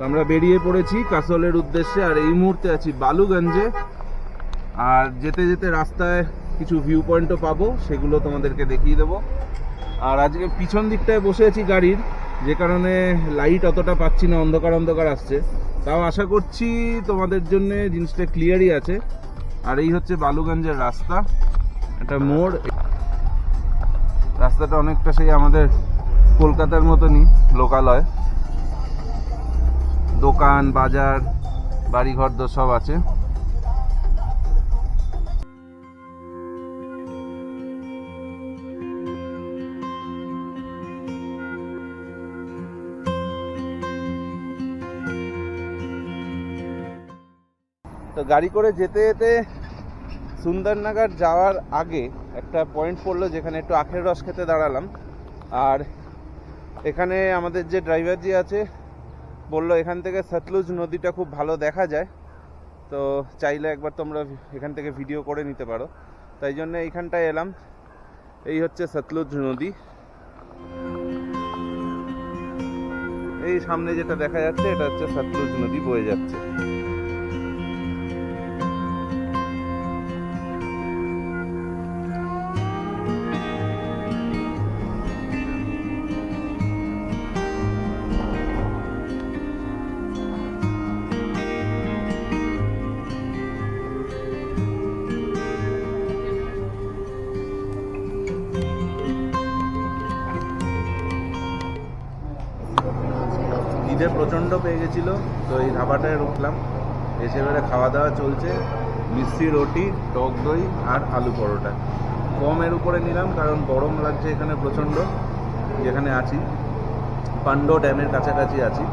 আমরা বেরিয়ে পড়েছি কাসলের উদ্দেশ্যে, আর এই মুহূর্তে আছি বালুগঞ্জে। আর যেতে যেতে রাস্তায় কিছু ভিউ পয়েন্টও পাবো, সেগুলো তোমাদেরকে দেখিয়ে দেবো। আর আজকে পিছন দিকটায় বসে আছি গাড়ির, যে কারণে লাইট অতটা পাচ্ছি না, অন্ধকার অন্ধকার আসছে। তাও আশা করছি তোমাদের জন্য জিনিসটা ক্লিয়ারই আছে। আর এই হচ্ছে বালুগঞ্জের রাস্তা, একটা মোড়। রাস্তাটা অনেকটা সেই আমাদের কলকাতার মতনই লোকালয়, দোকান বাজার বাড়িঘর সব আছে। তো গাড়ি করে যেতে যেতে সুন্দরনগর যাওয়ার আগে একটা পয়েন্ট পড়লো, যেখানে একটু আখের রস খেতে দাঁড়ালাম। আর এখানে আমাদের যে ড্রাইভার জি আছে বললো এখান থেকে সতলুজ নদীটা খুব ভালো দেখা যায়, তো চাইলে একবার তোমরা এখান থেকে ভিডিও করে নিতে পারো। তাই জন্য এইখানটায় এলাম। এই হচ্ছে সতলুজ নদী, এই সামনে যেটা দেখা যাচ্ছে এটা হচ্ছে সতলুজ নদী বয়ে যাচ্ছে। খিদে প্রচণ্ড পেয়ে গেছিলো, তো এই ধাবাটায় রুখলাম। এসে এবারে খাওয়া দাওয়া চলছে, মিষ্টি রুটি, টক দই আর আলু পরোটা। কমের উপরে নিলাম কারণ গরম লাগছে এখানে প্রচণ্ড। যেখানে আছি পান্ডো ড্যামের কাছাকাছি আছি,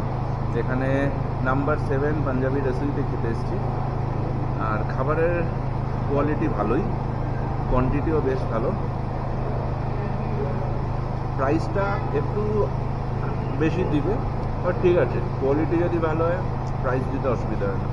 যেখানে নাম্বার 7 পাঞ্জাবি রেস্টুরেন্টে খেতে এসেছি। আর খাবারের কোয়ালিটি ভালোই, কোয়ান্টিটিও বেশ ভালো। প্রাইসটা একটু বেশি দিবে, বাট ঠিক আছে, কোয়ালিটি যদি ভালো হয় প্রাইস দিতে অসুবিধা হয় না।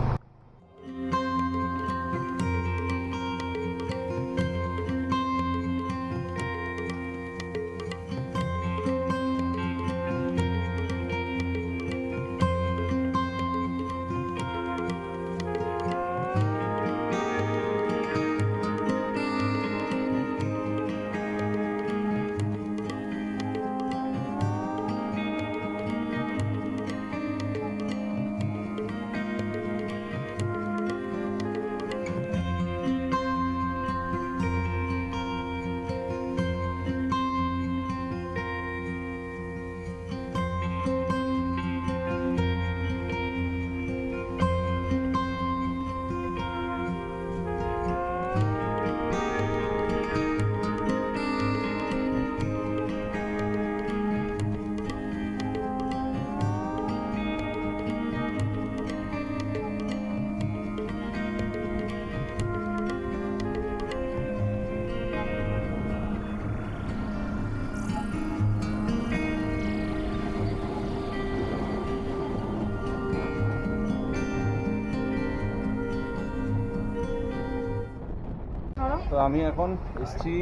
তো আমি এখন এসেছি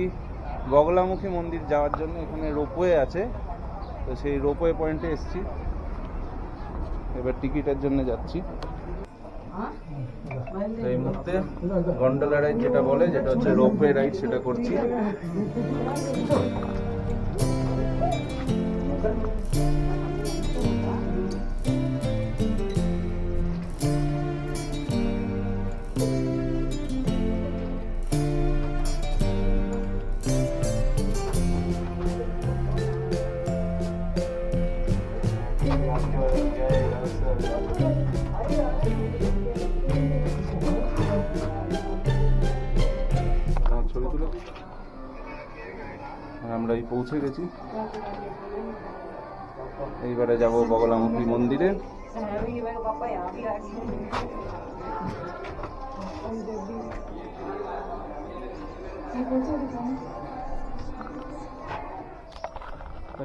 বগলামুখী মন্দির যাওয়ার জন্য। এখানে রোপওয়ে আছে, তো সেই রোপওয়ে পয়েন্টে এসেছি, এবার টিকিটের জন্য যাচ্ছি। এই মুহূর্তে গন্ডোলা রাইড যেটা বলে, যেটা হচ্ছে রোপওয়ে রাইড, সেটা করছি। আমরা এই পৌঁছে গেছি, এইবারে যাব বগলামুখী মন্দিরে।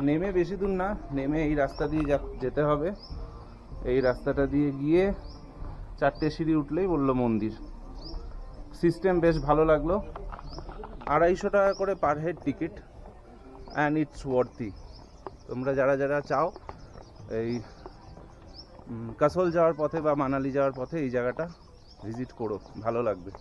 নেমে বেশি দূর না, নেমে এই রাস্তা দিয়ে যেতে হবে। এই রাস্তাটা দিয়ে গিয়ে 4টে সিঁড়ি উঠলেই বললো মন্দির। সিস্টেম বেশ ভালো লাগলো। 250 টাকা করে per head ticket, and it's worthy. তোমরা যারা যারা চাও এই কাসোল যাওয়ার পথে বা মানালি যাওয়ার পথে এই জায়গাটা ভিজিট করো, ভালো লাগবে।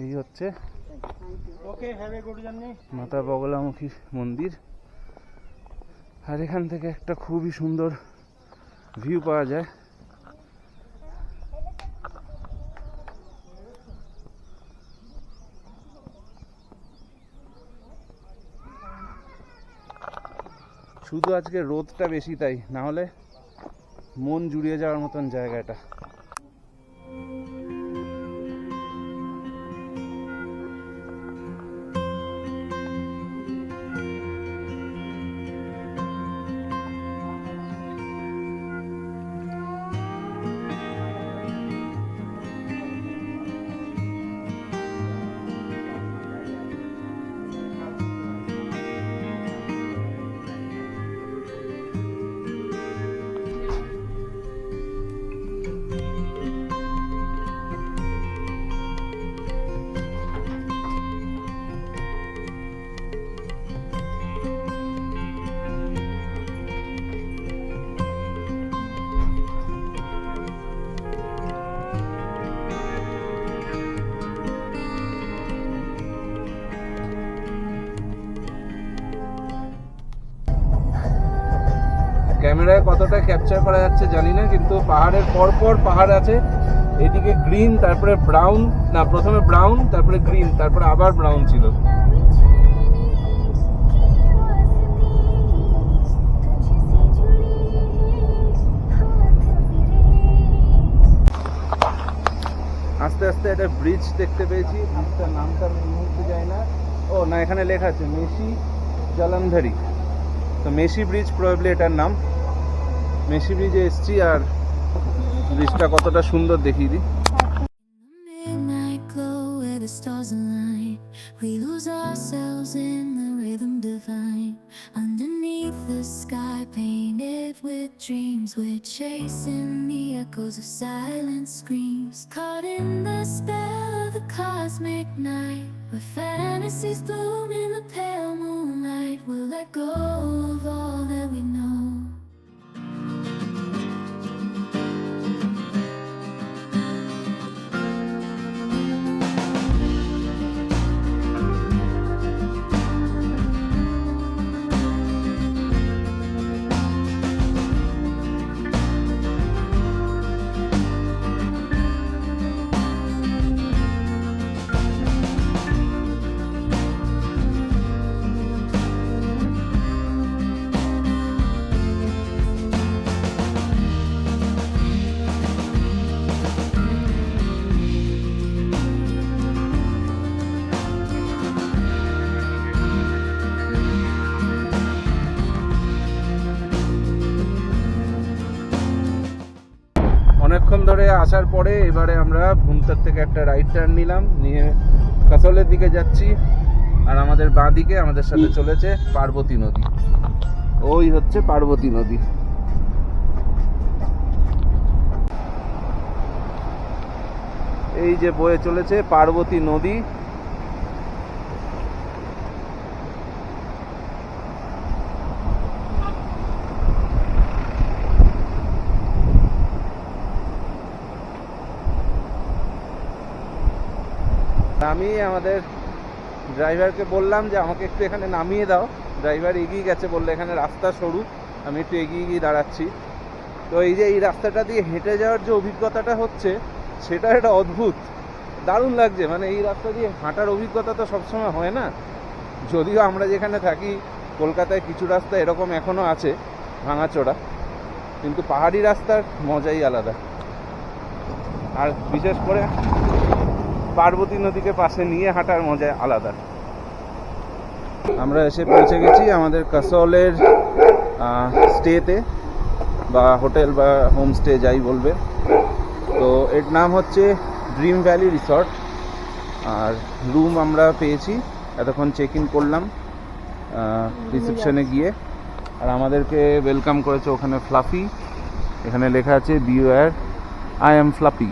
এই হচ্ছে মাতা বগলামুখী মন্দির, আর এখান থেকে একটা খুবই সুন্দর ভিউ পাওয়া যায়। শুধু আজকে রোদটা বেশি, তাই না হলে মন জুড়িয়ে যাওয়ার মতন জায়গা এটা। ক্যামেরায় কতটা ক্যাপচার করা যাচ্ছে জানি না, কিন্তু পাহাড়ের পরপর পাহাড় আছে। এদিকে গ্রিন, তারপরে ব্রাউন, না প্রথমে ব্রাউন, তারপরে গ্রিন, তারপরে আবার ব্রাউন ছিল। আস্তে আস্তে একটা ব্রিজ দেখতে পেয়েছি, ব্রিজটার নামটা আমি এই মুহূর্তে যাই না। ও না, এখানে লেখা আছে মেশি জলন্ধরি, তো মেশি ব্রিজ প্রবাবলি এটার নাম। মেশি ব্রিজে এসছি, আর ব্রিজটা কতটা সুন্দর দেখিয়ে দিই। Midnight glow where the stars align, we lose ourselves in the rhythm divine. Underneath the sky painted with dreams, we're chasing the echoes of silent screams. Caught in the spell of the cosmic night, where fantasies bloom in the pale moonlight. We'll let go of all that we know. অনেকক্ষণ ধরে আসার পরে এবারে আমরা ভুমতার থেকে একটা right turn নিলাম, নিয়ে কাসলের দিকে যাচ্ছি। আর আমাদের বাঁ দিকে আমাদের সাথে চলেছে পার্বতী নদী। ওই হচ্ছে পার্বতী নদী। এই যে বয়ে চলেছে পার্বতী নদী। আমি আমাদের ড্রাইভারকে বললাম যে আমাকে একটু এখানে নামিয়ে দাও। ড্রাইভার এগিয়ে গেছে, বললো এখানে রাস্তা সরু, আমি একটু এগিয়ে গিয়ে দাঁড়াচ্ছি। তো এই যে এই রাস্তাটা দিয়ে হেঁটে যাওয়ার যে অভিজ্ঞতাটা হচ্ছে, সেটা একটা অদ্ভুত, দারুণ লাগছে। মানে এই রাস্তা দিয়ে হাঁটার অভিজ্ঞতা তো সবসময় হয় না। যদিও আমরা যেখানে থাকি কলকাতায় কিছু রাস্তা এরকম এখনও আছে ভাঙাচোরা, কিন্তু পাহাড়ি রাস্তার মজাই আলাদা। আর বিশেষ করে পার্বতী নদীকে পাশে নিয়ে হাঁটার মজা আলাদা। আমরা এসে পৌঁছে গেছি আমাদের কাসলের স্টেতে, বা হোটেল বা হোমস্টে যাই বলবে। তো এর নাম হচ্ছে ড্রিম ভ্যালি রিসর্ট। আর রুম আমরা পেয়েছি, এতক্ষণ চেক ইন করলাম রিসেপশনে গিয়ে। আর আমাদেরকে ওয়েলকাম করেছে ওখানে ফ্লাফি, এখানে লেখা আছে বিওয়্যার আই এম ফ্লাফি।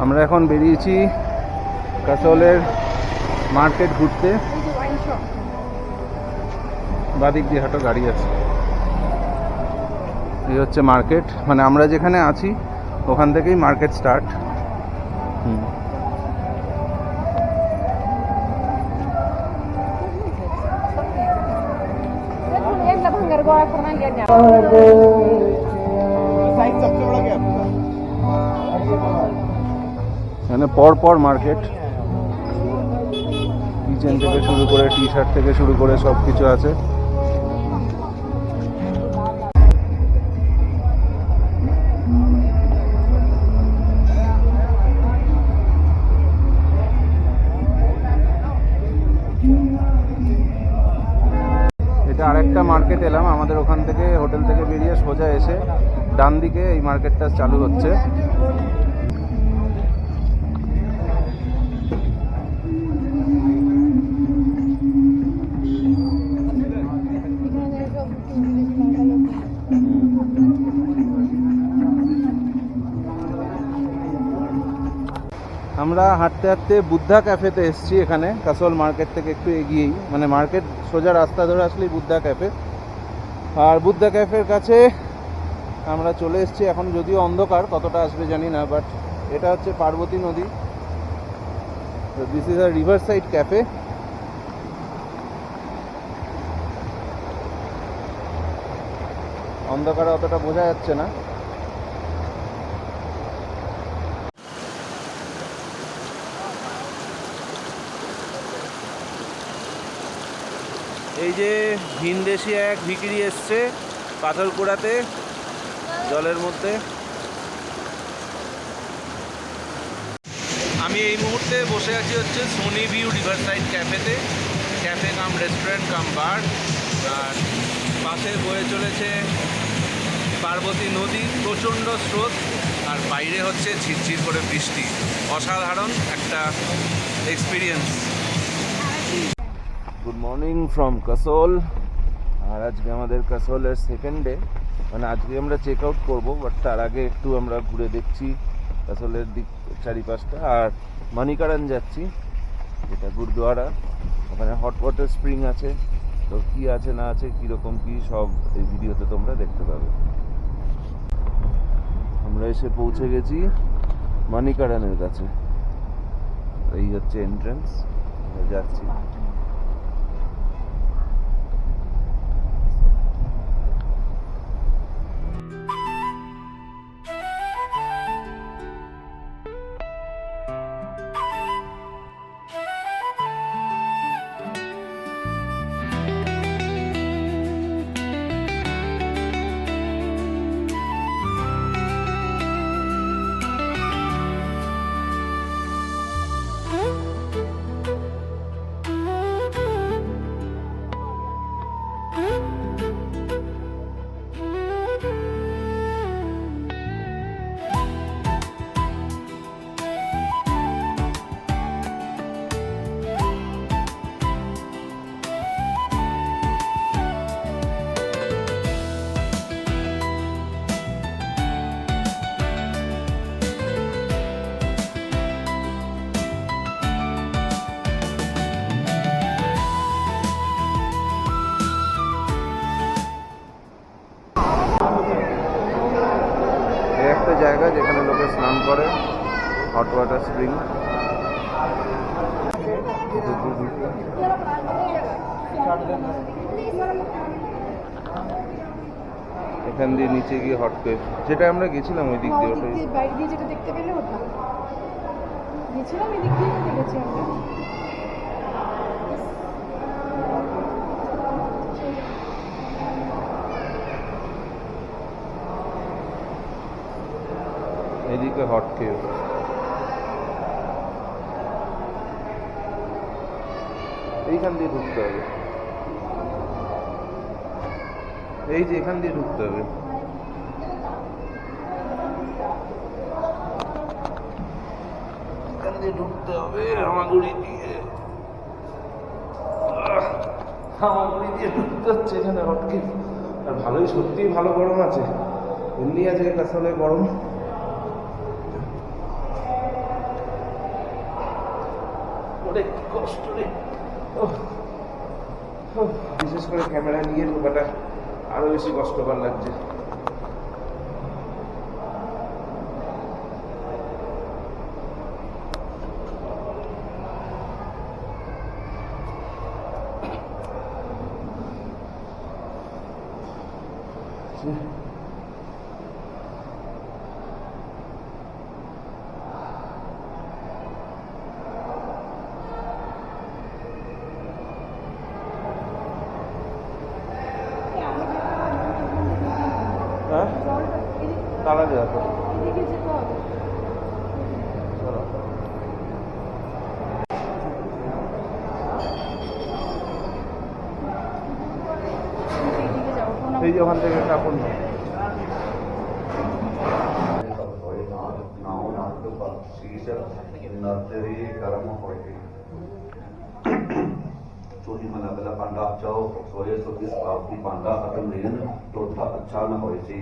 আমরা এখন বেরিয়েছি কাসলের মার্কেট ঘুরতে। বাদিক দিয়ে হাঁটো, গাড়ি আছে। এই হচ্ছে মার্কেট, মানে আমরা যেখানে আছি ওখান থেকেই মার্কেট স্টার্ট। এখানে পর মার্কেট, কিচেন থেকে শুরু করে টি শার্ট থেকে শুরু করে সব কিছু আছে। এটা আরেকটা মার্কেট এলাম, আমাদের ওখান থেকে হোটেল থেকে বেরিয়ে সোজা এসে ডান দিকে এই মার্কেটটা চালু হচ্ছে। আমরা হাঁটতে হাঁটতে বুদ্ধা ক্যাফেতে এসেছি, এখানে কাসল মার্কেট থেকে একটু এগিয়েই, মানে মার্কেট সোজা রাস্তা ধরে আসলেই বুদ্ধা ক্যাফে। আর বুদ্ধা ক্যাফের কাছে আমরা চলে এসেছি। এখন যদিও অন্ধকার, কতটা আসবে জানি না, বাট এটা হচ্ছে পার্বতী নদী। This is a river side cafe. অন্ধকারে অতটা বোঝা যাচ্ছে না। এই যে ভিনদেশি এক ভিকিরি এসছে পাথর কুড়াতে জলের মধ্যে। আমি এই মুহূর্তে বসে আছি হচ্ছে সোনি ভিউ রিভার সাইড ক্যাফেতে, ক্যাফে কাম রেস্টুরেন্ট কাম বার। আর পাশে বয়ে চলেছে পার্বতী নদী, প্রচণ্ড স্রোত, আর বাইরে হচ্ছে ঝিরঝির করে বৃষ্টি। অসাধারণ একটা experience. Good morning from castle. আর আজকে আমাদের কাসলের সেকেন্ড ডে, মানে আজকে আমরা চেক আউট করবো, বাট তার আগে একটু আমরা ঘুরে দেখছি কাসলের দিক চারিপাশটা। আর মানিকারান যাচ্ছি, যেটা গুরুদুয়ারা, ওখানে হট ওয়াটার স্প্রিং আছে। তো কি আছে না আছে, কীরকম কি সব এই ভিডিওতে তোমরা দেখতে পাবে। আমরা এসে পৌঁছে গেছি মানিকারানের কাছে। এই হচ্ছে এন্ট্রান্স, যাচ্ছি। Hot water spring. এখান দিয়ে নিচে গিয়ে হট কেভ, যেটা আমরা গেছিলাম ওই দিক দিয়ে, ওটাই বাইরে দিয়ে যেটা দেখতে পেলে ওটা গেছিলাম, এদিক দিয়ে দেখেছি আমরা। এদিকে হট কেভ। এইখান দিয়ে ঢুকতে হবে, এই যে এখান দিয়ে ঢুকতে হবে। এখান দিয়ে ঢুকতে হবে হামাগুড়ি দিয়ে, হামাগুড়ি দিয়ে ঢুকতে হচ্ছে এখানে হট কেভ। আর ভালোই, সত্যিই ভালো গরম আছে, এমনি আছে আসলে গরম। অনেক কষ্ট রে, বিশেষ করে ক্যামেরা নিয়ে ঢোকাটা আরো বেশি কষ্টকর লাগছে। হ্যাঁ, তালা দেওয়া তো। এদিকে যেতে হবে। চলো। এদিকে যাবো, এই যে ওখান থেকে কাপড় নাও। चोरी मना गला पांडा चाओ सोये सो किस पापी पांडा अतम रेन तो था अच्छा न होए सी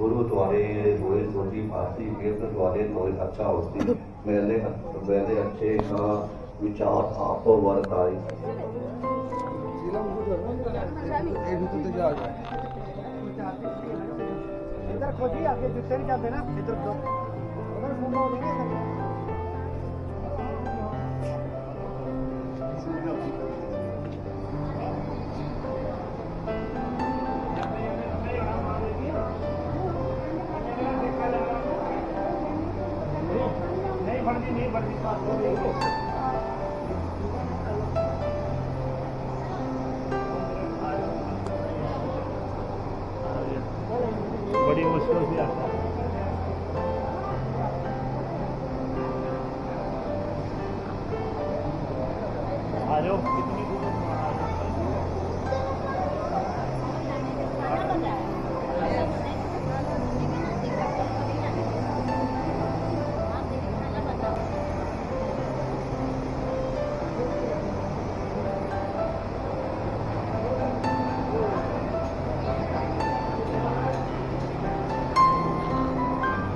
गुरु द्वारे होए सोजी पासी केत द्वारे तो अच्छा होती मेले वेले अच्छे का विचार आप वरताई इधर खोजिए, आपके जूते नहीं जाते ना, इधर दो उधर फोन हो देंगे इधर। बड़ी मुश्किल से आता है। आ जाओ, कितनी दूर है? आ जाओ।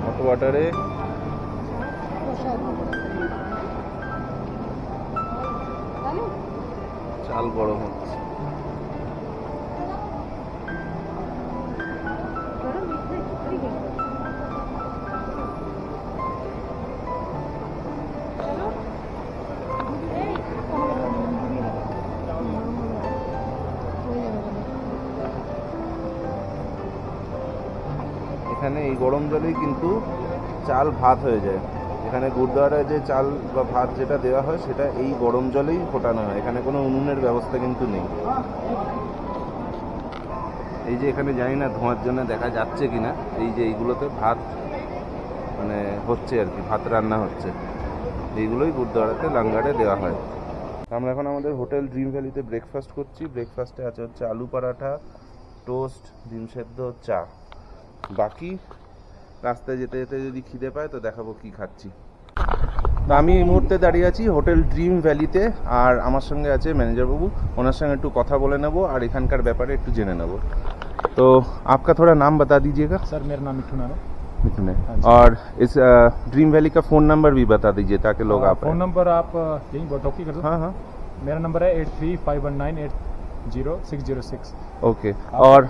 হট ওয়াটারে চাল গরম হচ্ছে। এখানে এই গরম জলেই কিন্তু চাল ভাত হয়ে যায়। এখানে গুরুদ্বারায় যে চাল বা ভাত যেটা দেওয়া হয় সেটা এই গরম জলেই ফোটানো হয়, এখানে কোনো উনুনের ব্যবস্থা কিন্তু নেই। এই যে এখানে জানি না ধোঁয়ার জন্য দেখা যাচ্ছে কিনা, এই যে এইগুলোতে ভাত মানে হচ্ছে আর কি, ভাত রান্না হচ্ছে, এইগুলোই গুরুদ্বারাতে লাঙ্গারে দেওয়া হয়। আমরা এখন আমাদের হোটেল ড্রিম ভ্যালিতে ব্রেকফাস্ট করছি। ব্রেকফাস্টে আছে হচ্ছে আলু পরাঠা, টোস্ট, ডিম সেদ্ধ, চা। বাকি রাস্তায় যেতে যেতে যদি খিদে পায় তো দেখাবো কি খাচ্ছি। তো আমি এই মুহূর্তে দাঁড়িয়ে আছি হোটেল ড্রিম ভ্যালিতে, আর আমার সঙ্গে আছে ম্যানেজার বাবু, ওনার সঙ্গে একটু কথা বলে নেবো আর এখানকার ব্যাপারে একটু জেনে নেব। तो आपका थोड़ा नाम बता दीजिएगा। सर मेरा नाम मिठू नाम है। मिठू है। और इस ड्रीम वैली का फ़ोन नंबर भी बता दीजिए ताकि लोग आप फ़ोन नंबर आप यहीं टॉकी कर दो। हाँ हाँ, मेरा नंबर है 8351980606। ओके। और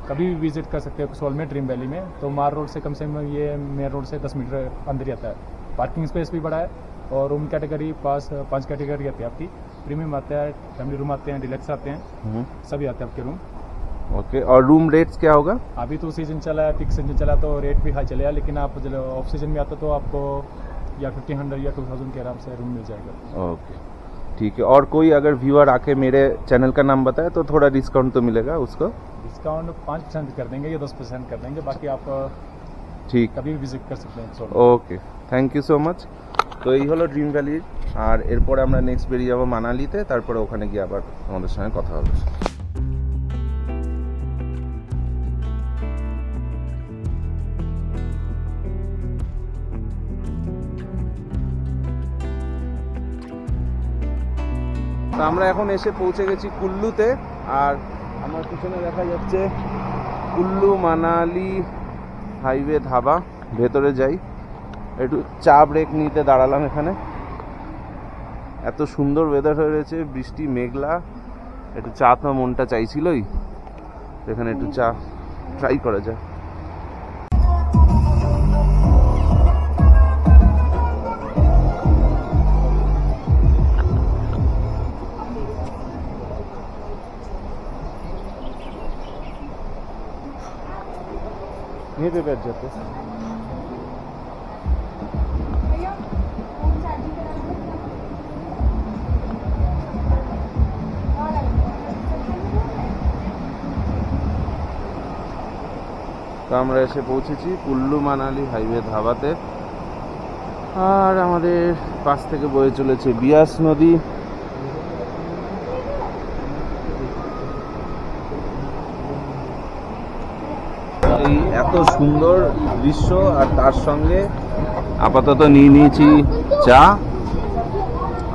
कभी भी विजिट कर सकते हो कसोल में ड्रीम वैली में। तो मार रोड से कम से कम ये मेन रोड से 10 मीटर अंदर ही आता है। पार्किंग स्पेस भी बड़ा है और रूम कैटेगरी पांच कैटेगरी आती है आपकी। प्रीमियम आता है, फैमिली रूम आते हैं, डिलक्स आते हैं, सभी आते हैं आपके रूम। ओके, और रूम रेट्स क्या होगा? अभी तो सीजन चला है, पीक सीजन चला तो रेट भी हाई चलेगा, लेकिन आप जब ऑफ सीजन में आता तो आपको या 1500 या 2000 के आराम से रूम मिल जाएगा। ओके, ठीक है। और कोई अगर व्यूअर आके मेरे चैनल का नाम बताए तो थोड़ा डिस्काउंट तो मिलेगा उसको? डिस्काउंट 5% कर देंगे या 10% कर देंगे, बाकी आप ठीक, कभी भी विजिट कर सकते हैं। ওকে, থ্যাংক ইউ সো মাচ। তো এই হলো ড্রিম ভ্যালির, আর এরপরে আমরা নেক্সট বেরিয়ে যাবো মানালিতে, তারপরে ওখানে গিয়ে আবার আমাদের সঙ্গে কথা হবে। তো আমরা এখন এসে পৌঁছে গেছি কুল্লুতে, আর আমার পিছনে দেখা যাচ্ছে কুল্লু মানালি হাইওয়ে ধাবা। ভেতরে যাই, একটু চা ব্রেক নিতে দাঁড়ালাম এখানে। এত সুন্দর ওয়েদার হয়ে রয়েছে, বৃষ্টি মেঘলা, একটু চা তো মনটা চাইছিলই, এখানে একটু চা ট্রাই করা যায়। यहीं पे बैठ जाते हैं। भैया फोन चार्जिंग करा दो। और তো আমরা এসে পৌঁছেছি কুল্লু মানালি হাইওয়ে ধাবাতে, আর আমাদের পাশ থেকে বয়ে চলেছে বিয়াস নদী। এই এত সুন্দর দৃশ্য, আর তার সঙ্গে আপাতত নিয়ে নিয়েছি চা,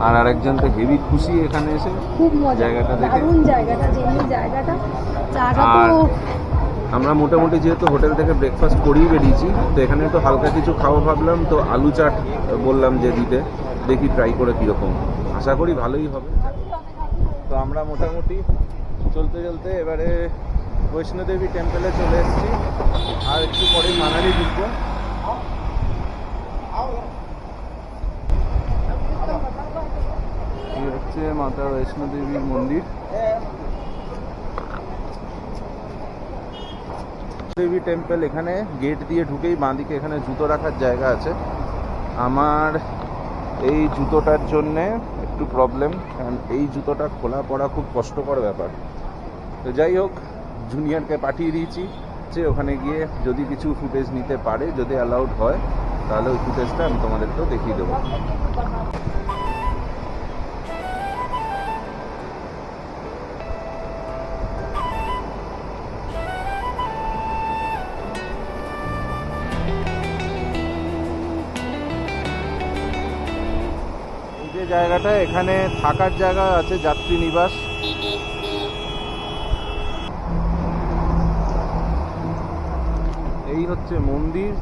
আর আরেকজন তো হেভি খুশি এখানে এসে খুব মজা, জায়গাটা দেখে। দারুণ জায়গাটা, জেনুইন জায়গাটা, চাটা আর তো আমরা মোটামুটি যেহেতু হোটেল থেকে ব্রেকফাস্ট করেই বেরিয়েছি, তো এখানে একটু হালকা কিছু খাওয়া ভাবলাম, তো আলু চাট বললাম যে দিতে, দেখি ট্রাই করে কীরকম, আশা করি ভালোই হবে। তো আমরা মোটামুটি চলতে চলতে এবারে বৈষ্ণোদেবী টেম্পলে চলে এসেছি, আর একটু পরে মানালি ঢুকবো। এই হচ্ছে মাতা বৈষ্ণোদেবীর মন্দির। দেবী টেম্পল, এখানে গেট দিয়ে ঢুকেই বাঁদিকে এখানে জুতো রাখার জায়গা আছে। আমার এই জুতোটার জন্যে একটু প্রবলেম, কারণ এই জুতোটা খোলা পড়া খুব কষ্টকর ব্যাপার। তো যাই হোক, জুনিয়রকে পাঠিয়ে দিয়েছি যে ওখানে গিয়ে যদি কিছু ফুটেজ নিতে পারে, যদি অ্যালাউড হয়, তাহলে ওই ফুটেজটা আমি তোমাদেরকেও দেখিয়ে দেবো। এই যে জায়গাটা, এখানে থাকার জায়গা আছে, যাত্রী নিবাস। এই হচ্ছে মন্দির,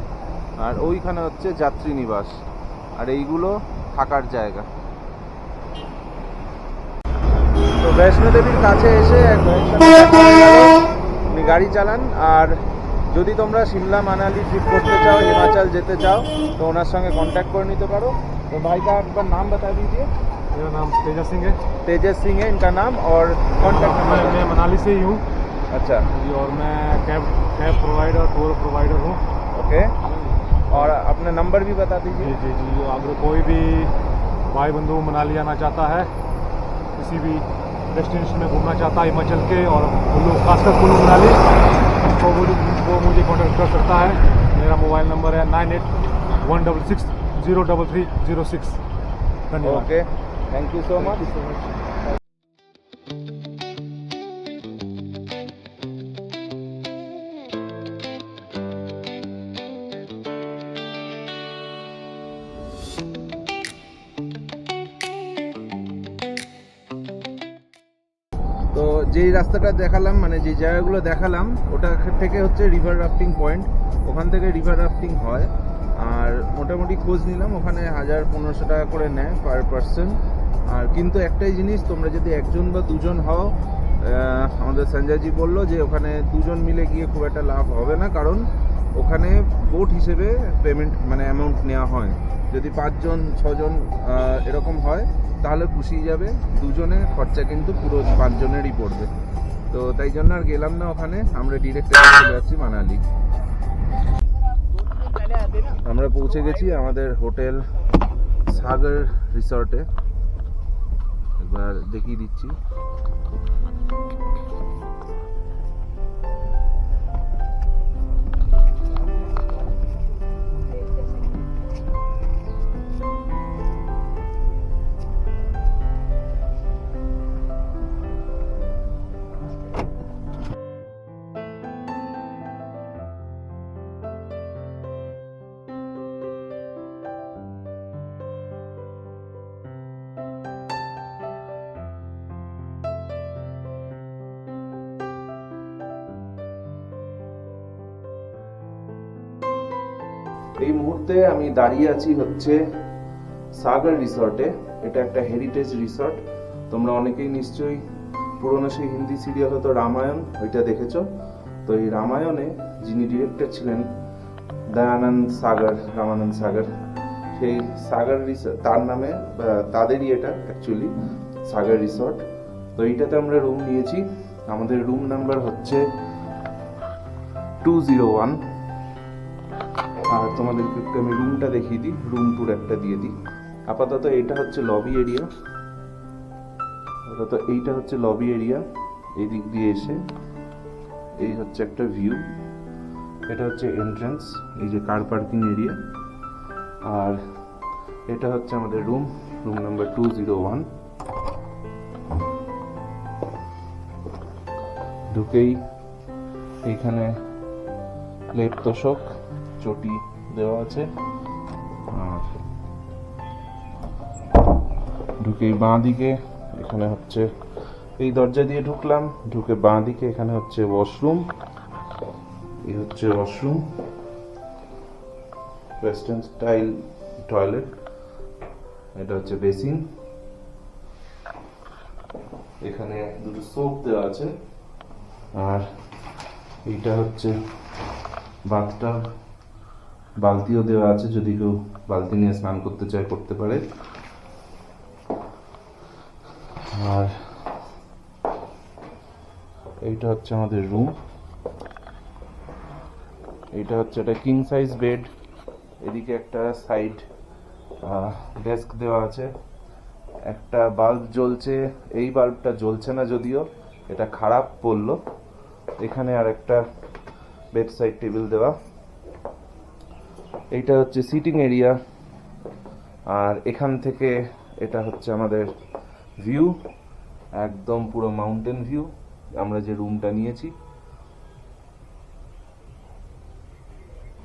আর ওইখানে হচ্ছে যাত্রী নিবাস, আর এইগুলো থাকার জায়গা। তো বৈষ্ণোদেবীর কাছে এসে উনি গাড়ি চালান, আর যদি তোমরা সিমলা মানালি ট্রিপ করতে চাও, হিমাচল যেতে চাও, তো ওনার সঙ্গে কন্ট্যাক্ট করে নিতে পারো। तो भाई का एक बार नाम बता दीजिए। मेरा नाम तेजस सिंह है। तेजस सिंह है इनका नाम, और कॉन्टैक्ट नंबर? मैं मनाली से ही हूँ। अच्छा जी, और मैं कैब प्रोवाइडर, टूर प्रोवाइडर हूँ। ओके, और अपना नंबर भी बता दीजिए। जी जी जी, अगर कोई भी भाई बंधु मनाली आना चाहता है, किसी भी डेस्टिनेशन में घूमना चाहता है हिमाचल के, और कुल्लू, खासकर कुल्लू मनाली, तो वो मुझे कॉन्टैक्ट कर सकता है। मेरा मोबाइल नंबर है 9816603306। धन्यवाद। Okay, thank you so much. তো যেই রাস্তাটা দেখালাম, মানে যে জায়গাগুলো দেখালাম, ওটা থেকে হচ্ছে রিভার রাফটিং পয়েন্ট, ওখান থেকে রিভার রাফটিং হয়। আর মোটামুটি খোঁজ নিলাম, ওখানে 1000-1500 টাকা করে নেয় পার পার্সন। আর কিন্তু একটাই জিনিস, তোমরা যদি একজন বা দুজন হও, আমাদের সঞ্জয়জি বললো যে ওখানে দুজন মিলে গিয়ে খুব একটা লাভ হবে না, কারণ ওখানে বোট হিসেবে পেমেন্ট মানে অ্যামাউন্ট নেওয়া হয়। যদি 5 জন 6 জন এরকম হয় তাহলে পুষিয়ে যাবে, দুজনে খরচা কিন্তু পুরো 5 জনেরই পড়বে। তো তাই জন্য আর গেলাম না ওখানে, আমরা ডিরেক্ট চলে যাচ্ছি মানালি। আমরা পৌঁছে গেছি আমাদের হোটেল সাগর রিসর্টে, একবার দেখিয়ে দিচ্ছি। এই মুহূর্তে আমি দাঁড়িয়ে আছি হচ্ছে সাগর রিসর্টে। এটা একটা হেরিটেজ রিসর্ট। তোমরা অনেকেই নিশ্চয়ই পুরোনো সেই হিন্দি সিরিয়াল হতো রামায়ণ, ওইটা দেখেছো। তো এই রামায়ণে যিনি ডিরেক্টর ছিলেন দয়ানন্দ সাগর, রামানন্দ সাগর, সেই সাগর রিসর্ট তার নামে, তাদেরই এটা অ্যাকচুয়ালি সাগর রিসর্ট। তো এইটাতে আমরা রুম নিয়েছি। আমাদের রুম নাম্বার হচ্ছে 201। আর তোমাদেরকে একটু আমি রুমটা দেখিয়ে দিই, রুম ট্যুর একটা দিয়ে দিই। আপাতত এটা হচ্ছে লবি এরিয়া, আপাতত এইটা হচ্ছে লবি এরিয়া। এই দিক দিয়ে এসে এই হচ্ছে একটা ভিউ, এটা হচ্ছে এন্ট্রান্স, এই যে কার পার্কিং এরিয়া। আর এটা হচ্ছে আমাদের রুম, রুম নাম্বার 201। ঢুকেই এইখানে প্লেট তোষক, চটি দেওয়া আছে। আর ঢুকেই বাঁ দিকে এখানে হচ্ছে, এই দরজা দিয়ে ঢুকলাম, ঢুকে বাঁ দিকে এখানে হচ্ছে ওয়াশরুম। এই হচ্ছে ওয়াশরুম, ওয়েস্টার্ন স্টাইল টয়লেট। এটা হচ্ছে বেসিন, এখানে দুটো সোপ দেওয়া আছে। আর এইটা হচ্ছে বাথটাব, বালতিও দেওয়া আছে, যদি কেউ বালতি নিয়ে স্নান করতে চায় করতে পারে। আর এইটা হচ্ছে আমাদের রুম, এইটা হচ্ছে একটা কিং সাইজ বেড। এদিকে একটা সাইড ডেস্ক দেওয়া আছে, একটা বাল্ব জ্বলছে, এই বাল্বটা জ্বলছে না যদিও, এটা খারাপ পড়লো। এখানে আর একটা বেড সাইড টেবিল দেওয়া। এইটা হচ্ছে সিটিং এরিয়া। আর এখান থেকে এটা হচ্ছে আমাদের ভিউ, একদম পুরো মাউন্টেন ভিউ। আমরা যে রুমটা নিয়েছি,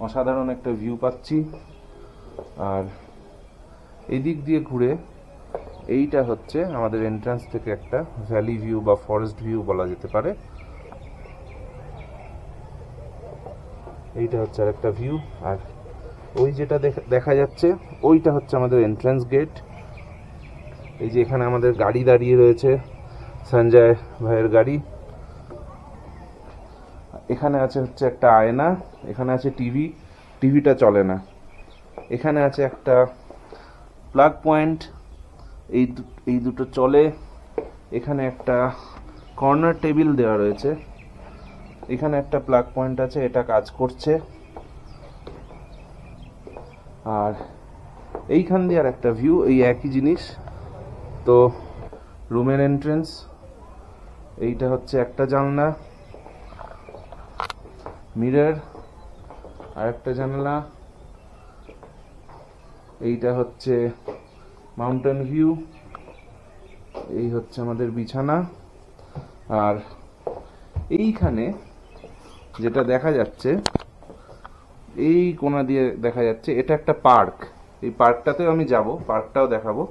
অসাধারণ একটা ভিউ পাচ্ছি। আর এই দিক দিয়ে ঘুরে এইটা হচ্ছে আমাদের এন্ট্রান্স থেকে একটা ভ্যালি ভিউ বা ফরেস্ট ভিউ বলা যেতে পারে। এইটা হচ্ছে আর একটা ভিউ। আর ওই যেটা দেখা যাচ্ছে ওইটা হচ্ছে আমাদের এন্ট্রান্স গেট। এই যে এখানে আমাদের গাড়ি দাঁড়িয়ে রয়েছে, সঞ্জয় ভাইয়ের গাড়ি। এখানে আছে হচ্ছে একটা আয়না, এখানে আছে টিভি, টিভিটা চলে না। এখানে আছে একটা প্লাগ পয়েন্ট, এই দুটো চলে। এখানে একটা কর্নার টেবিল দেওয়া রয়েছে, এখানে একটা প্লাগ পয়েন্ট আছে, এটা কাজ করছে। আর এইখান দিয়ে আর একটা ভিউ, এই একই জিনিস। তো রুমের এন্ট্রেন্স, এইটা হচ্ছে একটা জানলা, মিরর, আর একটা জানলা। এইটা হচ্ছে মাউন্টেন ভিউ, এই হচ্ছে আমাদের বিছানা। আর এইখানে যেটা দেখা যাচ্ছে, এই কোণা দিয়ে দেখা যাচ্ছে, এটা একটা পার্ক। এই পার্কটাতেও আমি যাব, পার্কটাও দেখাবো।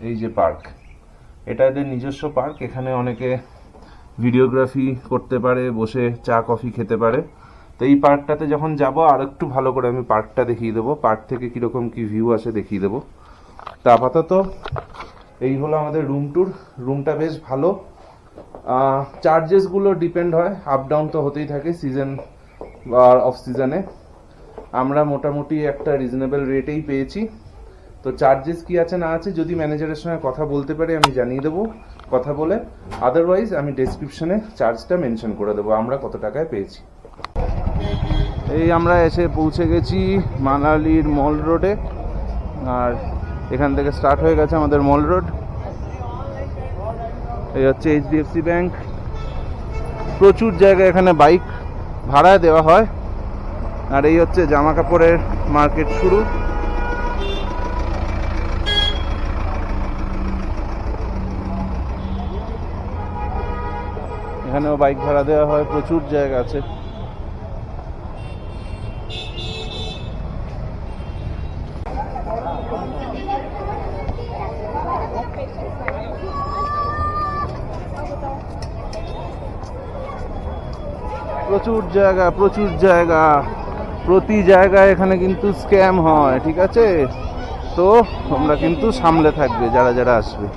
এই যে পার্ক, এটা এদের নিজস্ব পার্ক। এখানে অনেকে ভিডিওগ্রাফি করতে পারে, বসে চা কফি খেতে পারে। তো এই পার্কটাতে যখন যাব আর একটু ভালো করে আমি পার্কটা দেখিয়ে দেবো, পার্ক থেকে কীরকম কী ভিউ আসে দেখিয়ে দেবো। তা আপাতত এই হলো আমাদের রুম ট্যুর। রুমটা বেশ ভালো। চার্জেসগুলো ডিপেন্ড হয়, আপ ডাউন তো হতেই থাকে সিজন আর অফ সিজনে। আমরা মোটামুটি একটা রিজনেবল রেটেই পেয়েছি। তো চার্জেস কি আছে না আছে যদি ম্যানেজারের সঙ্গে কথা বলতে পারি আমি জানিয়ে দেবো কথা বলে, আদারওয়াইজ আমি ডেসক্রিপশনে চার্জটা মেনশন করে দেবো আমরা কত টাকায় পেয়েছি। এই আমরা এসে পৌঁছে গেছি মানালির মল রোডে, আর এখান থেকে স্টার্ট হয়ে গেছে আমাদের মল রোড। এই হচ্ছে HDFC ব্যাংক। প্রচুর জায়গায় এখানে বাইক ভাড়ায় দেওয়া হয়। আর এই হচ্ছে জামা কাপড়ের মার্কেট শুরু। এখানেও বাইক ভাড়া দেওয়া হয়, প্রচুর জায়গা আছে। প্রচুর জায়গা, প্রচুর জায়গা, প্রতি জায়গায় এখানে কিন্তু স্ক্যাম হয়, ঠিক আছে? তো তোমরা কিন্তু সামলে থাকবে যারা যারা আসবে।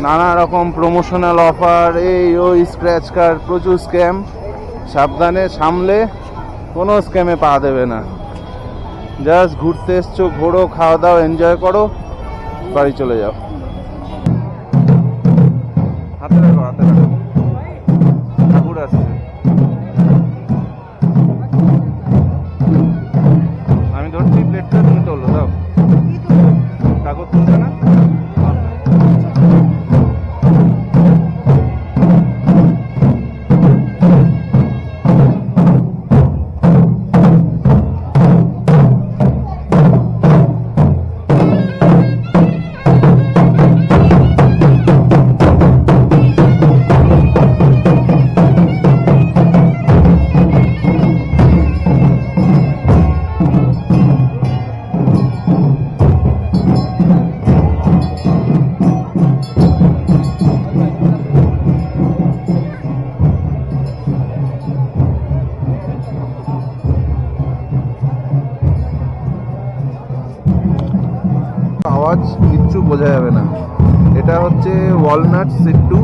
নানা রকম প্রমোশনাল অফার, এই ওই স্ক্র্যাচ কার্ড, প্রচুর স্ক্যাম। সাবধানে সামলে, কোনো স্ক্যামে পা দেবে না। জাস্ট ঘুরতে এসছো, ঘোরো, খাওয়া দাও, এনজয় করো, বাড়ি চলে যাও। হাতে রাখো, হাতে রাখো, ঠাকুর আসছে। আমি ধরছি প্লেটটা, তুমি তোলো, দাও। ঠাকুর তুলবে না? আওয়াজ কিচ্ছু বোঝা যাবে না। এটা হচ্ছে ওয়ালনাট সিড্ডু,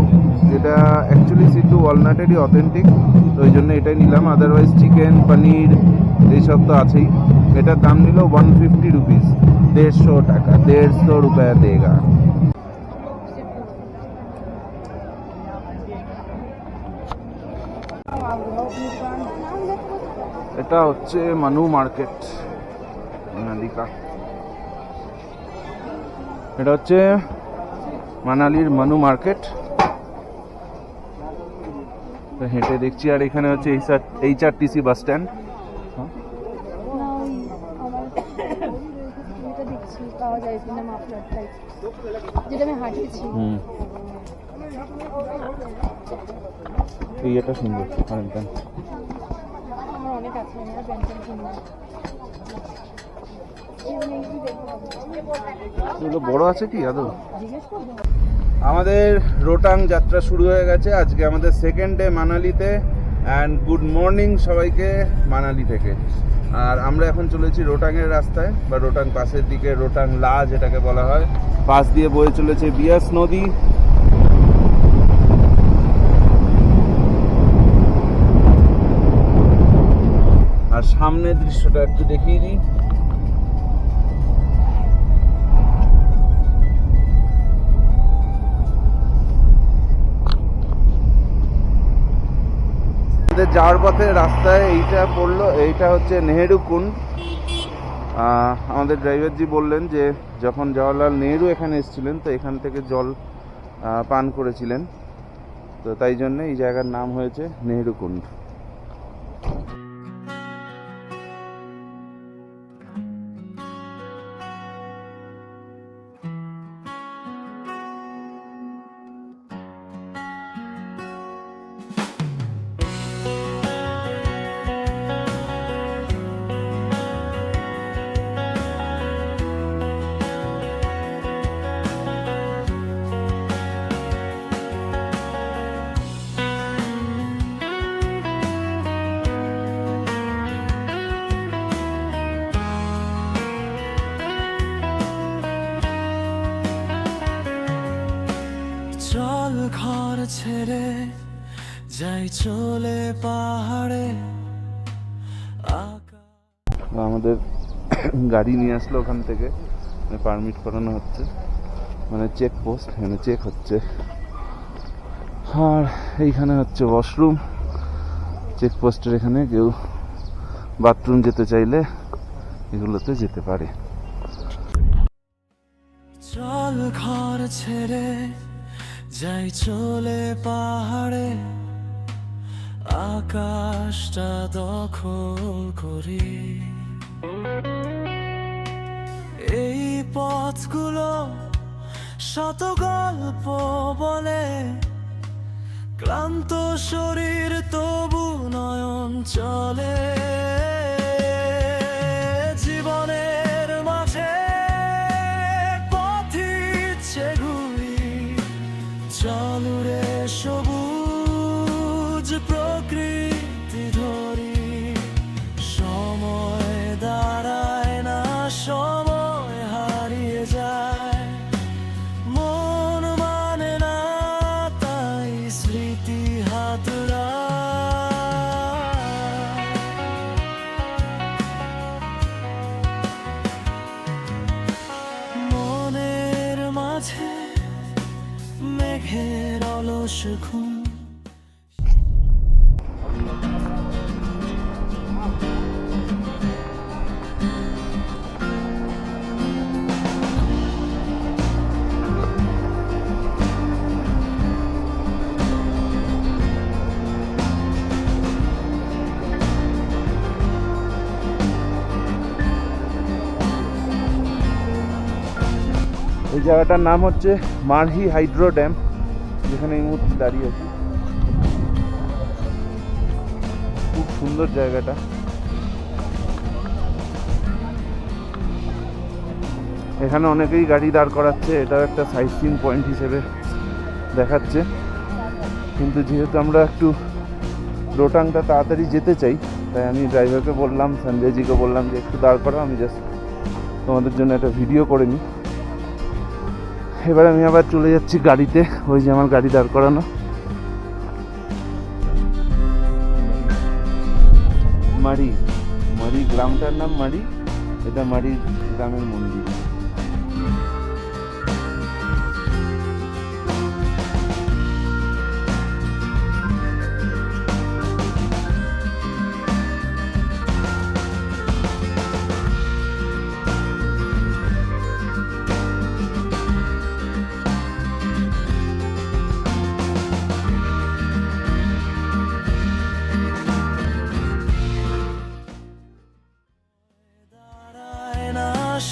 যেটা অ্যাকচুয়ালি সিড্ডু ওয়ালনাটেরই অথেন্টিক, তো ওই জন্য এটাই নিলাম। আদারওয়াইজ চিকেন, পনির এইসব তো আছেই। এটার দাম নিল 150 রুপিস, 150 টাকা, 150 রুপিয়া দেগা। এটা হচ্ছে মানু মার্কেট নালিকা। এটা হচ্ছে মানালির মানু মার্কেট। হেঁটে দেখছি। আর এখানে হচ্ছে HRTC বাস স্ট্যান্ড। না ওই আমার এটা দেখছি পাওয়া যায় কিনা মাফলার টাইপ, যেটা আমি হাঁটিয়েছি। এই এটা সুন্দর, আরেকটা আমার অনেক আছে, আমার প্যান্টের কিনবো। এগুলো বড় আছে কি আদৌ? জিজ্ঞেস করবো। আমাদের রোটাং যাত্রা শুরু হয়ে গেছে। আজকে আমাদের সেকেন্ড ডে মানালিতে। অ্যান্ড গুড মর্নিং সবাইকে মানালি থেকে। আর আমরা এখন চলেছি রোটাংয়ের রাস্তায়, বা রোটাং পাশের দিকে, রোটাং লা যেটাকে বলা হয়। পাশ দিয়ে বয়ে চলেছে বিয়াস নদী। আর সামনের দৃশ্যটা একটু দেখিয়ে দিই। যাওয়ার পথে রাস্তায় এইটা পড়লো, এইটা হচ্ছে নেহেরু কুণ্ড। আমাদের ড্রাইভারজি বললেন যে যখন জওয়াহরলাল নেহেরু এখানে এসেছিলেন তো এখান থেকে জল পান করেছিলেন, তো তাই জন্য এই জায়গার নাম হয়েছে নেহেরু কুণ্ড। চল ঘর ছেড়ে যাই চলে পাহাড়ে, আমাদের গাড়ি নিয়ে আসলো ওখান থেকে, পারমিট করানো হচ্ছে, মানে চেক পোস্ট, এখানে চেক হচ্ছে। আর এইখানে হচ্ছে ওয়াশরুম, চেকপোস্টের এখানে কেউ বাথরুম যেতে চাইলে এগুলোতে যেতে পারে। চল ঘর ছেড়ে যাই চলে পাহাড়ে, আকাশটা দখল করি। এই পথগুলো শত গল্প বলে, ক্লান্ত শরীর তবু নয়ন চলে। জীবনের মাঝে পথ ইচ্ছে ঘুরি, চলুরে সবুজ প্রকৃতি ধরি। সময় দাঁড়ায় না, সময় হারিয়ে যায়, মন মানে না তাই স্মৃতি হাতড়া। মনের মাঝে মেঘের অলস ঘুম। এই জায়গাটার নাম হচ্ছে মারহি হাইড্রো ড্যাম, যেখানে এই মুহূর্তে দাঁড়িয়ে আছি। খুব সুন্দর জায়গাটা। এখানে অনেকেই গাড়ি দাঁড় করাচ্ছে, এটাও একটা সাইট সিন পয়েন্ট হিসেবে দেখাচ্ছে। কিন্তু যেহেতু আমরা একটু রোটাংটা তাড়াতাড়ি যেতে চাই, তাই আমি ড্রাইভারকে বললাম, সঞ্জয়জিকে বললাম যে একটু দাঁড় করাও, আমি জাস্ট তোমাদের জন্য একটা ভিডিও করে নিই। এবার আমি আবার চলে যাচ্ছি গাড়িতে, ওই যে আমার গাড়ি দাঁড় করানো। মারি মারি গ্রামটার নাম মারি, এটা মারি গ্রামের মন্দির।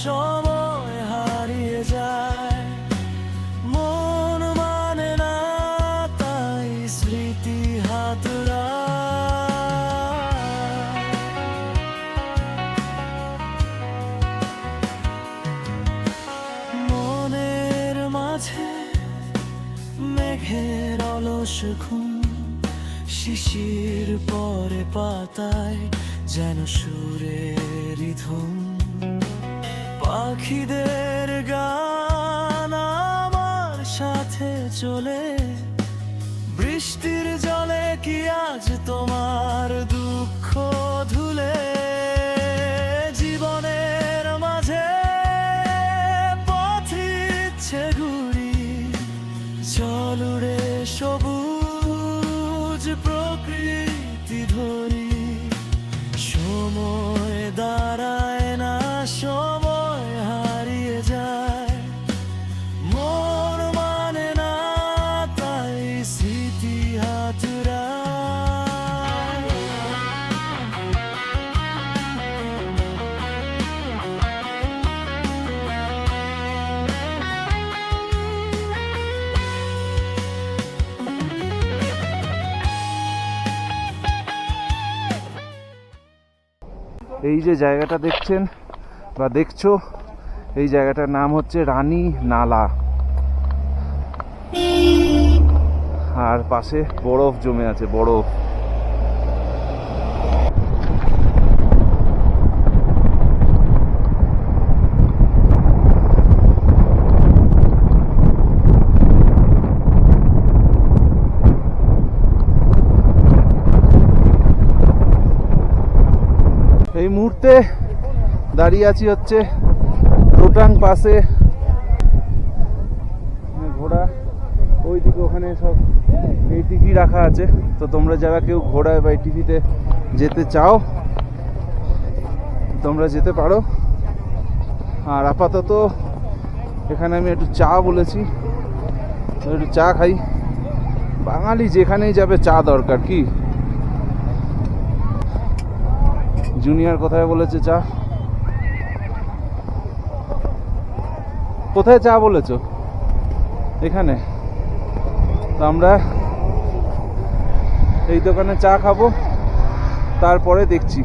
সময় হারিয়ে যায়, মন মানে না তাই স্মৃতি হাতড়া। মনের মাঝে মেঘের অলস ঘুম, শিশির পরে পাতায় যেন সুরের ধুম। পাখিদের গান আমার সাথে চলে, বৃষ্টির জলে কি আজ তোমার দুঃখ ধুলে। জীবনের মাঝে পথ ইচ্ছে ঘুরি, চলুরে সবুজ প্রকৃতি ধরি। সময় দাঁড়ায় না, সময় হারিয়ে যায়, মন মানে না তাই স্মৃতি হাতড়া। এই যে জায়গাটা দেখছেন বা দেখছো, এই জায়গাটার নাম হচ্ছে রানী নালা, আর পাশে বরফ জমে আছে, বরফ। এই মুহূর্তে দাঁড়িয়ে আছি হচ্ছে রোটাং পাসে, ঘোড়া ওইদিকে ওখানে সব এটিভি রাখা আছে। তো তোমরা যারা কেউ ঘোড়ায় বা এটিভিতে যেতে চাও তোমরা যেতে পারো। আর আপাতত এখানে আমি একটু চা বলেছি, একটু চা খাই। বাঙালি যেখানেই যাবে চা দরকার, কি জুনিয়র কোথায় বলেছে চা? কোথায় চা বলেছো? এখানে। তো আমরা এই দোকানে চা খাবো, তারপরে দেখছি।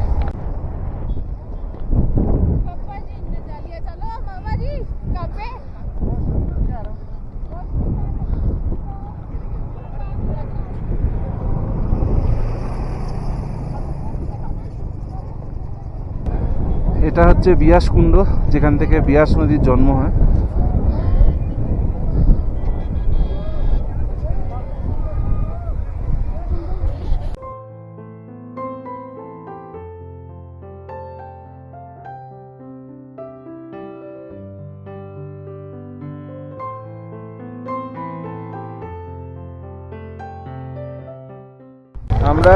এটা হচ্ছে বিয়াস কুণ্ড, যেখান থেকে বিয়াস নদীর জন্ম হয়। আমরা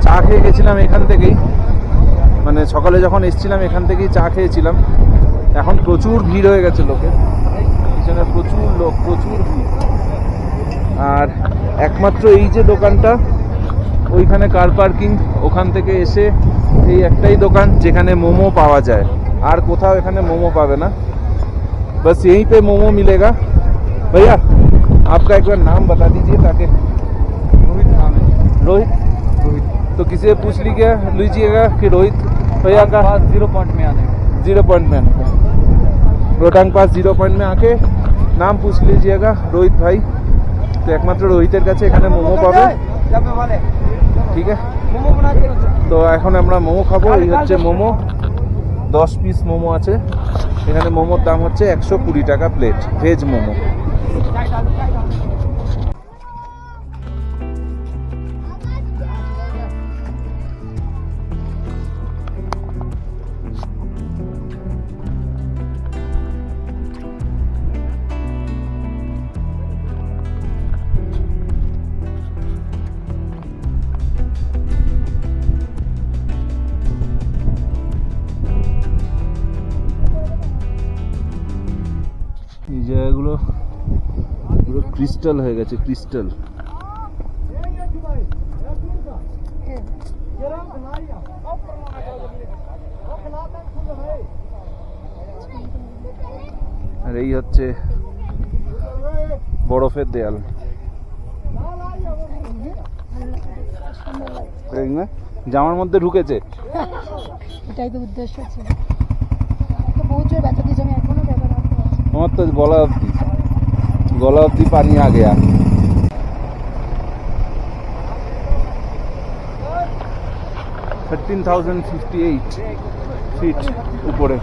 চা খেয়ে গেছিলাম এখান থেকেই, মানে সকালে যখন এসেছিলাম এখান থেকেই চা খেয়েছিলাম। এখন প্রচুর ভিড় হয়ে গেছে লোকের, এখানে প্রচুর লোক, প্রচুর ভিড়। আর একমাত্র এই যে দোকানটা, ওইখানে কার পার্কিং, ওখান থেকে এসে এই একটাই দোকান যেখানে মোমো পাওয়া যায়। আর কোথাও এখানে মোমো পাবে না, बस यहीं पे मोमो मिलेगा। भैया आपका एक बार नाम बता दीजिए ताकि। रोहित नाम है। रोहित रोहित तो किसी से पूछ लीजिएगा कि रोहित भैया का 0 पॉइंट में आने का, 0 पॉइंट में आने का, रोहतांग पास 0 पॉइंट में आके नाम पूछ लीजिएगा रोहित भाई। तो একমাত্র রোহিতের কাছে এখানে মোমো পাবে, ঠিক আছে? তো এখন আমরা মোমো খাবো। এই হচ্ছে মোমো, 10 পিস মোমো আছে এখানে। মোমোর দাম হচ্ছে 120 টাকা প্লেট, ভেজ মোমো। এই জায়গাগুলো পুরো ক্রিস্টাল হয়ে গেছে, ক্রিস্টাল। আর এই হচ্ছে বরফের দেয়াল, না জামার মধ্যে ঢুকেছে। এটাই তো উদ্দেশ্য ছিল। তো বহুত জোরে ব্যথা দিয়েছে, আমি এখনো ব্যথা রাখতে পারছি। আমার তো গলা অব্দি পানি आ गया। $13,058 ফিট উপরে।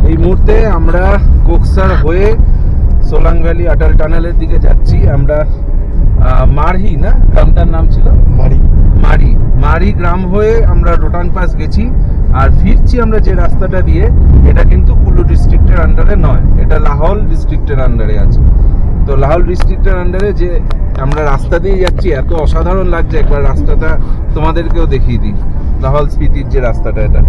এই মুহূর্তে আমরা কোকসার হয়ে সোলাং ভ্যালি অটল টানেলের দিকে যাচ্ছি। আমরা মারহি, না গ্রামটার নাম ছিল মারি গ্রাম হয়ে আমরা রোটাং পাস গেছি। আর ফিরছি আমরা যে রাস্তাটা দিয়ে, এটা কিন্তু কুলু ডিস্ট্রিক্টের আন্ডারে নয়, এটা লাহৌল ডিস্ট্রিক্টের আন্ডারে আছে। তো লাহৌল ডিস্ট্রিক্টের আন্ডারে যে আমরা রাস্তা দিয়ে যাচ্ছি, এত অসাধারণ লাগছে। একবার রাস্তাটা তোমাদেরকেও দেখিয়ে দিই, লাহৌল স্পিতির যে রাস্তাটা, এটা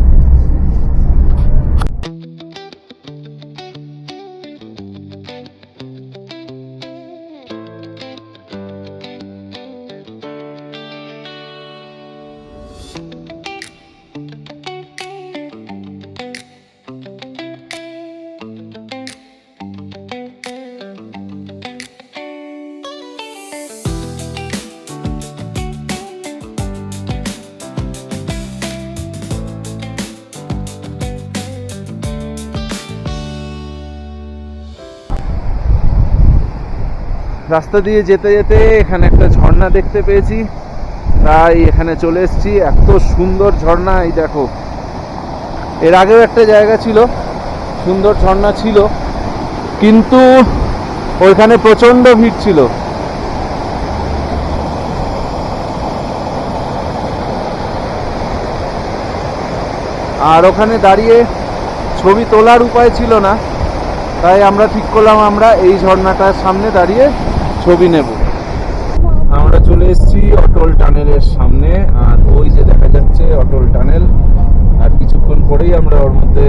রাস্তা দিয়ে যেতে যেতে এখানে একটা ঝর্ণা দেখতে পেয়েছি, তাই এখানে চলে এসেছি। এত সুন্দর ঝর্ণা, এই দেখো এর আগেও একটা জায়গা ছিল, সুন্দর ঝর্ণা ছিল, কিন্তু ওইখানে প্রচণ্ড ভিড় ছিল। আর ওখানে দাঁড়িয়ে ছবি তোলার উপায় ছিল না, তাই আমরা ঠিক করলাম আমরা এই ঝর্ণাটার সামনে দাঁড়িয়ে ছবি নেব। আমরা চলে এসেছি অটল টানেলের সামনে, আর ওই যে দেখা যাচ্ছে অটল টানেল, আর কিছুক্ষণ পরেই আমরা ওর মধ্যে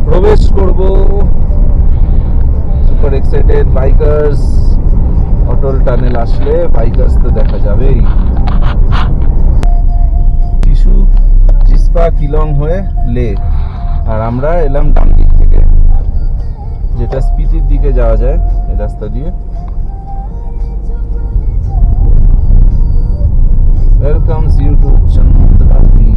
প্রবেশ করব। Super excited bikers. Atal tunnel আসলে বাইকার্স তো দেখা যাবেই। শিশু জিসপা কিলং হয়ে লে, আর আমরা এলাম ডান দিক থেকে, যেটা স্পিতির দিকে যাওয়া যায় এই রাস্তা দিয়ে। Welcomes you to Chandrapati.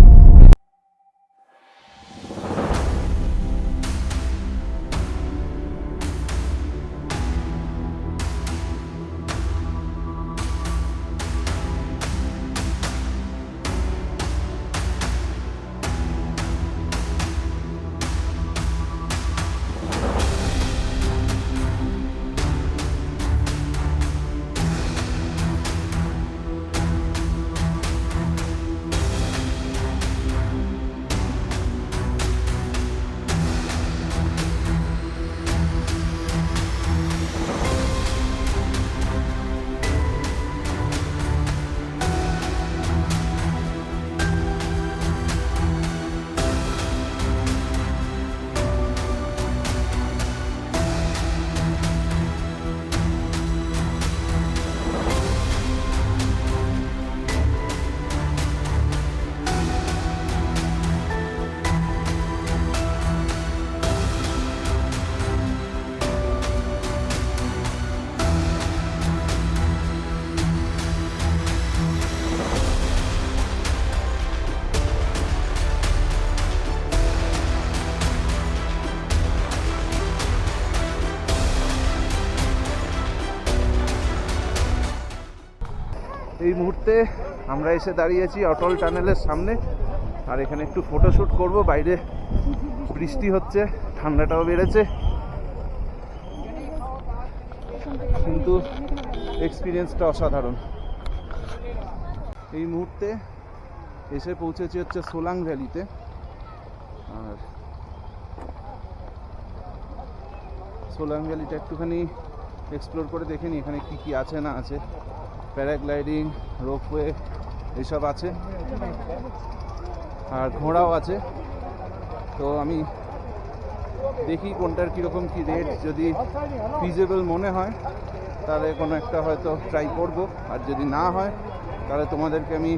এই মুহূর্তে আমরা এসে দাঁড়িয়েছি অটল টানেলের সামনে, আর এখানে একটু ফটোশ্যুট করব। বাইরে বৃষ্টি হচ্ছে, ঠান্ডাটাও বেড়েছে, কিন্তু এক্সপিরিয়েন্সটা অসাধারণ। এই মুহূর্তে এসে পৌঁছেছি হচ্ছে সোলাং ভ্যালিতে, আর সোলাং ভ্যালিটা একটুখানি এক্সপ্লোর করে দেখে নিই এখানে কি কি আছে না আছে। প্যারাগ্লাইডিং, রোপওয়ে এইসব আছে, আর ঘোড়াও আছে। তো আমি দেখি কোনটার কীরকম কী রেট, যদি ফিজেবল মনে হয় তাহলে কোনো একটা হয়তো ট্রাই করব, আর যদি না হয় তাহলে তোমাদেরকে আমি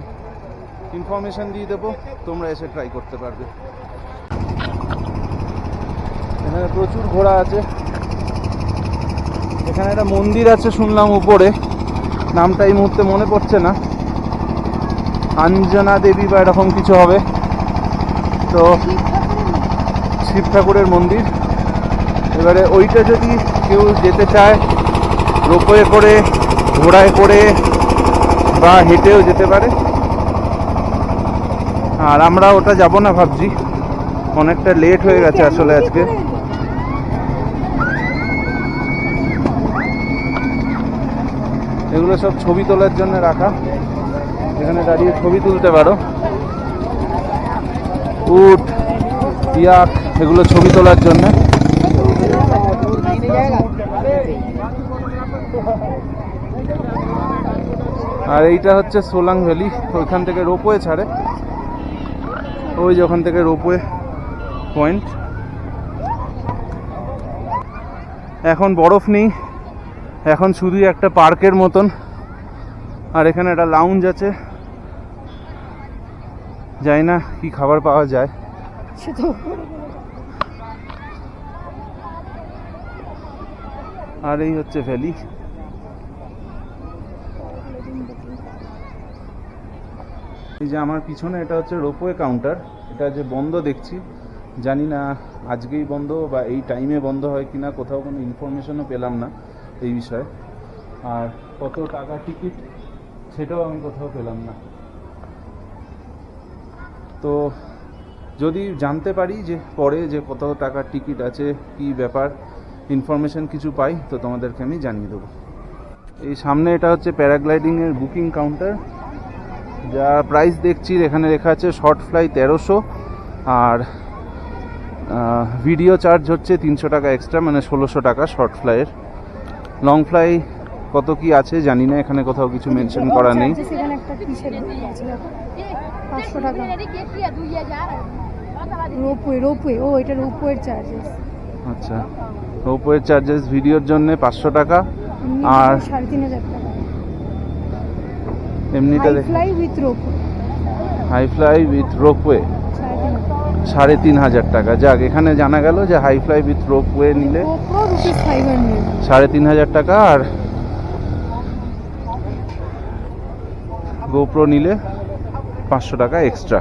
ইনফরমেশান দিয়ে দেবো, তোমরা এসে ট্রাই করতে পারবে। এখানে প্রচুর ঘোড়া আছে। এখানে একটা মন্দির আছে শুনলাম উপরে, নামটা এই মুহূর্তে মনে পড়ছে না, অঞ্জনা দেবী বা এরকম কিছু হবে। তো শিব ঠাকুরের মন্দির। এবারে ওইটা যদি কেউ যেতে চায় রোপওয়ে করে, ঘোড়ায় করে বা হেঁটেও যেতে পারে। আর আমরা ওটা যাব না ভাবছি, অনেকটা লেট হয়ে গেছে আসলে আজকে। এগুলো সব ছবি তোলার জন্য রাখা, এখানে দাঁড়িয়ে ছবি তুলতে পারো। উট, ইয়াক, এগুলো ছবি তোলার জন্য। আর এইটা হচ্ছে সোলাং ভ্যালি, ওইখান থেকে রোপওয়ে ছাড়ে, ওই যে ওখান থেকে রোপওয়ে পয়েন্ট। এখন বরফ নেই, এখন শুধুই একটা পার্কের মতন। আর এখানে একটা লাউঞ্জ আছে, জানি না কি খাবার পাওয়া যায়। আর এই হচ্ছে ভ্যালি। এই যে আমার পিছনে এটা হচ্ছে রোপওয়ে কাউন্টার, এটা যে বন্ধ দেখছি, জানি না আজকেই বন্ধ বা এই টাইমে বন্ধ হয় কিনা, কোথাও কোনো ইনফরমেশনও পেলাম না এই বিষয়ে। আর কত টাকা টিকিট সেটাও আমি কোথাও পেলাম না। তো যদি জানতে পারি যে পরে যে কত টাকার টিকিট আছে কি ব্যাপার ইনফরমেশন কিছু পাই তো তোমাদেরকে আমি জানিয়ে দেবো। এই সামনে এটা হচ্ছে প্যারাগ্লাইডিংয়ের বুকিং কাউন্টার, যা প্রাইস দেখছি এখানে লেখা আছে শর্ট ফ্লাই 1300 আর ভিডিও চার্জ হচ্ছে 300 টাকা এক্সট্রা, মানে 1600 টাকা শর্ট ফ্লাইয়ের। লং ফ্লাই কত কি আছে জানি না, এখানে কোথাও কিছু মেনশন করা নেই। সেখানে একটা কিসের আছে দেখো, 500 টাকা রোপওয়ে ও এটা রোপওয়ের চার্জেস। আচ্ছা, রোপওয়ের চার্জেস ভিডিওর জন্য 500 টাকা আর 3500 টাকা এমনিটা fly with ropeway, high fly with ropeway 3500 টাকা। যাক, এখানে জানা গেল যে হাই ফ্লাই উইথ রোপওয়ে নিলে GoPro rupees 500। 3500 টাকা আর গোপ্রো নিলে 500 টাকা এক্সট্রা।